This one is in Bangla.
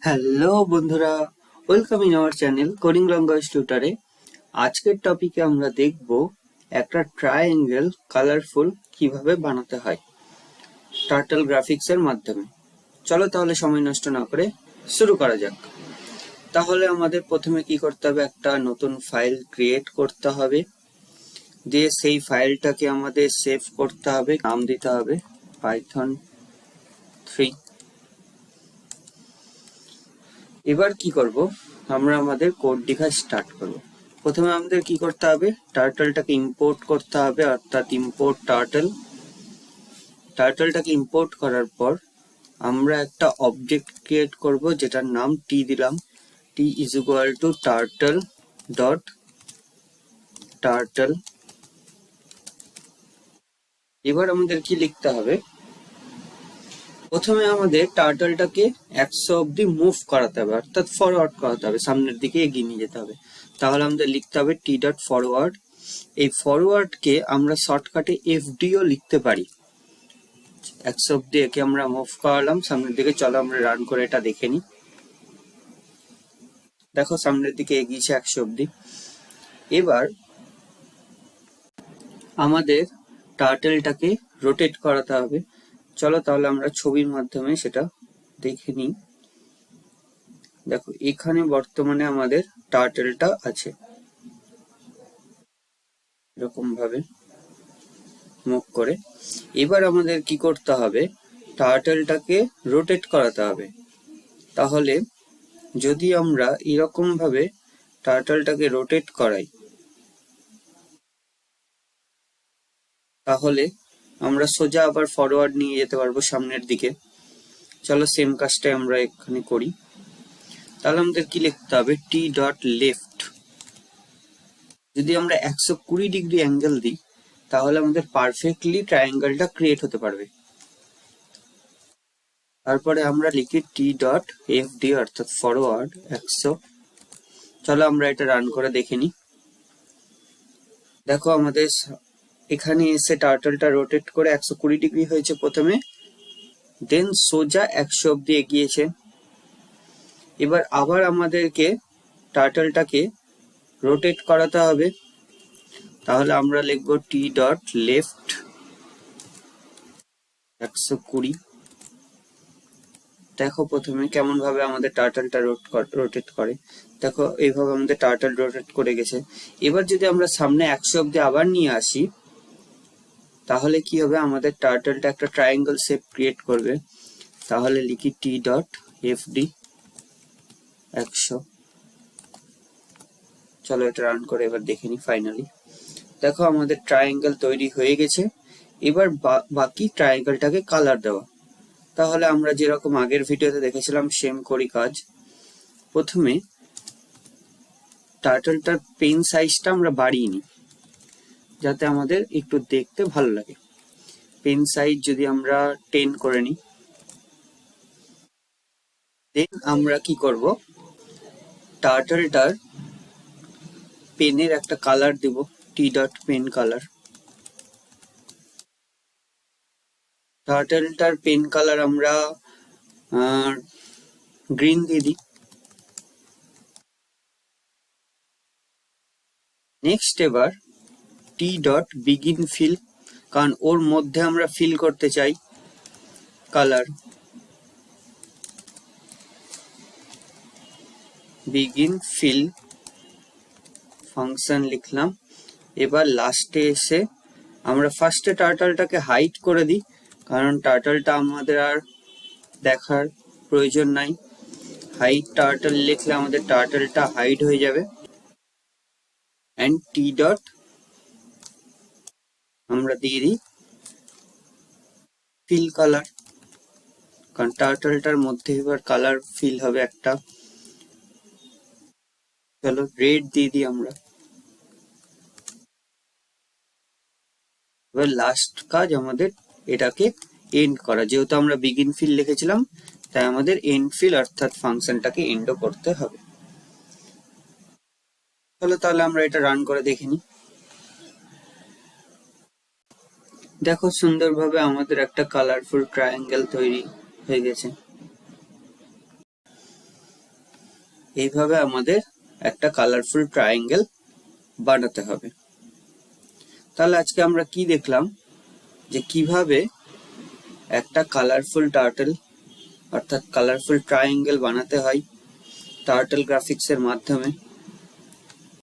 হ্যালো বন্ধুরা, welcome in our channel coding language টিউটরে। আজকের টপিকে আমরা দেখব একটা ট্রায়াঙ্গেল কালারফুল কিভাবে বানাতে হয় টার্টল গ্রাফিক্স এর মাধ্যমে। চলো তাহলে সময় নষ্ট না করে শুরু করা যাক। তাহলে আমাদের প্রথমে কি করতে হবে, একটা নতুন ফাইল ক্রিয়েট করতে হবে, দিয়ে সেই ফাইলটাকে আমাদের সেভ করতে হবে, নাম দিতে হবে পাইথন 3। এবার কি করব, আমরা আমাদের কোড লেখা স্টার্ট করব। প্রথমে আমাদের কি করতে হবে, টার্টলটাকে ইম্পোর্ট করতে হবে, অর্থাৎ ইম্পোর্ট টার্টলটাকে ইম্পোর্ট করার পর আমরা একটা অবজেক্ট ক্রিয়েট করব যেটার নাম টি দিলাম। T is equal to turtle dot turtle. এবার আমাদের কি লিখতে হবে, প্রথমে আমাদের টার্টলটাকে 100 অব্দি মুভ করাতে হবে, অর্থাৎ ফরওয়ার্ড করাতে হবে, সামনের দিকে এগিয়ে নিয়ে যেতে হবে। তাহলে আমাদের লিখতে হবে টি ডট ফরওয়ার্ড। এই ফরওয়ার্ডকে আমরা শর্টকাটে এফডিও লিখতে পারি। 100 অব্দি একে আমরা মুভ করালাম সামনের দিকে। চলো আমরা রান করে এটা দেখে নিই। দেখো সামনের দিকে এগিয়েছে 100 অব্দি। এবার আমাদের টার্টলটাকে রোটেট করাতে হবে। চলো তাহলে আমরা ছবির মাধ্যমে সেটা দেখে নিই। দেখো এখানে বর্তমানে আমাদের টার্টলটা আছে, এরকম ভাবে মুভ করে। এবার আমাদের কি করতে হবে, টার্টলটাকে রোটেট করাতে হবে। তাহলে যদি আমরা এরকম ভাবে টার্টলটাকে রোটেট করাই, তাহলে আমরা সোজা আবার ফরওয়ার্ড নিয়ে যেতে পারবো সামনের দিকে। চলো সেম কাজটাই আমরা এখানে করি। তাহলে আমাদের কি লিখতে হবে, টি ডট লেফট। যদি আমরা 120 ডিগ্রি অ্যাঙ্গেল দিই তাহলে আমাদের পারফেক্টলি ট্রায়াঙ্গেলটা ক্রিয়েট হতে পারবে। তারপরে আমরা লিখি টি ডট এফ ডি, অর্থাৎ ফরওয়ার্ড 100। চলো আমরা এটা রান করে দেখে নিই। দেখো আমাদের এখানে এসে টার্টলটা রোটেট করে 120 ডিগ্রি হয়েছে প্রথমে, দেন সোজা 100 অব্দি এগিয়েছে। এবার আবার আমাদেরকে টার্টলটাকে রোটেট করাতে হবে। তাহলে আমরা লিখবো টি ডট লেফট 120। দেখো প্রথমে কেমন ভাবে আমাদের টার্টলটা রোটেট করে। দেখো এইভাবে আমাদের টার্টল রোটেট করে গেছে। এবার যদি আমরা সামনে 100 অব্দি আবার নিয়ে আসি তাহলে কি হবে, আমাদের টার্টলটা একটা ট্রায়াঙ্গেল শেপ ক্রিয়েট করবে। তাহলে লিখি টি ডট এফ ডি 100। চলো এটা রান করে এবার দেখে নি। ফাইনালি দেখো আমাদের ট্রায়াঙ্গেল তৈরি হয়ে গেছে। এবার বাকি ট্রায়াঙ্গেলটাকে কালার দেওয়া। তাহলে আমরা যেরকম আগের ভিডিওতে দেখেছিলাম সেম করি কাজ। প্রথমে টার্টলটার পেন সাইজটা আমরা বাড়িয়ে নিই যাতে আমাদের একটু দেখতে ভালো লাগে। পেন সাইজ যদি আমরা 10 করে নিই, দেন আমরা কি করব, টার্টলটার পেনের একটা কালার দেব, টি ডট পেন কালার। টার্টলটার পেন কালার আমরা গ্রিন দিয়ে দিই। নেক্সট এবার টি ডট বিগিন ফিল, কারণ ওর মধ্যে আমরা ফিল করতে চাই কালার। বিগিন ফিল ফাংশন লিখলাম। এবার লাস্টে এসে আমরা ফার্স্টে টার্টলটাকে হাইড করে দিই, কারণ টার্টলটা আমাদের আর দেখার প্রয়োজন নাই। হাইড টার্টল লিখলে আমাদের টার্টলটা হাইড হয়ে যাবে। এন্ড টি ডট আমরা দিয়ে দিই ফিল কালার, কারণ টার্টলটার মধ্যে এবার কালার ফিল হবে একটা। চলো রেড দিয়ে দিই আমরা। এবার লাস্ট কাজ আমাদের এটাকে এন্ড করা। যেহেতু আমরা বিগিন ফিল লিখেছিলাম তাই আমাদের এন্ড ফিল অর্থাৎ ফাংশনটাকে এন্ডও করতে হবে। চলো তাহলে আমরা এটা রান করে দেখে নিই। দেখো সুন্দরভাবে আমাদের একটা কালারফুল ট্রায়াঙ্গেল তৈরি হয়ে গেছে। এইভাবে আমাদের একটা কালারফুল ট্রায়াঙ্গেল বানাতে হবে। তাহলে আজকে আমরা কি দেখলাম, যে কিভাবে একটা কালারফুল টার্টল অর্থাৎ কালারফুল ট্রায়াঙ্গেল বানাতে হয় টার্টল গ্রাফিক্স এর মাধ্যমে।